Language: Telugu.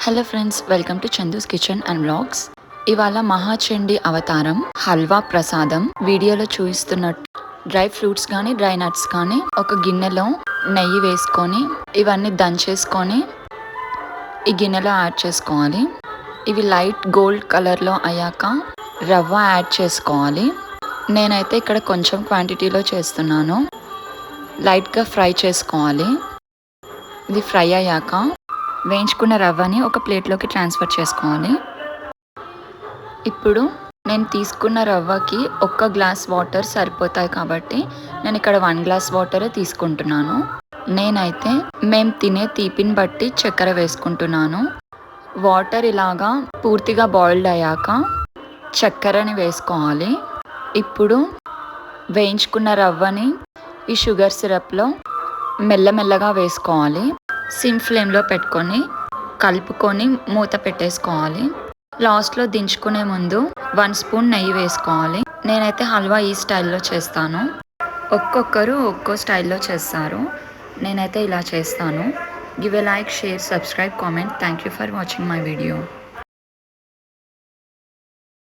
Hello friends, welcome to Chandu's kitchen and vlogs. ఇవాళ మహాచండి అవతారం హల్వా ప్రసాదం వీడియోలో చూపిస్తున్నట్టు డ్రై ఫ్రూట్స్ కానీ డ్రై నట్స్ కానీ ఒక గిన్నెలో నెయ్యి వేసుకొని ఇవన్నీ దంచేసుకొని ఈ గిన్నెలో యాడ్ చేసుకోవాలి. ఇవి లైట్ గోల్డ్ కలర్లో అయ్యాక రవ్వ యాడ్ చేసుకోవాలి. నేనైతే ఇక్కడ కొంచెం క్వాంటిటీలో చేస్తున్నాను. లైట్గా ఫ్రై చేసుకోవాలి. ఇది ఫ్రై అయ్యాక వేయించుకున్న రవ్వని ఒక ప్లేట్లోకి ట్రాన్స్ఫర్ చేసుకోవాలి. ఇప్పుడు నేను తీసుకున్న రవ్వకి 1 గ్లాస్ వాటర్ సరిపోతాయి కాబట్టి నేను ఇక్కడ 1 గ్లాస్ వాటరే తీసుకుంటున్నాను. నేనైతే మేము తినే తీపిని బట్టి చక్కెర వేసుకుంటున్నాను. వాటర్ ఇలాగా పూర్తిగా బాయిల్డ్ అయ్యాక చక్కెరని వేసుకోవాలి. ఇప్పుడు వేయించుకున్న రవ్వని ఈ షుగర్ సిరప్లో మెల్లమెల్లగా వేసుకోవాలి. సిమ్ ఫ్లేమ్లో పెట్టుకొని కలుపుకొని మూత పెట్టేసుకోవాలి. లాస్ట్లో దించుకునే ముందు 1 స్పూన్ నెయ్యి వేసుకోవాలి. నేనైతే హల్వా ఈ స్టైల్లో చేస్తాను. ఒక్కొక్కరు ఒక్కో స్టైల్లో చేస్తారు. నేనైతే ఇలా చేస్తాను. Give a like, share, subscribe, comment. Thank you for watching my video.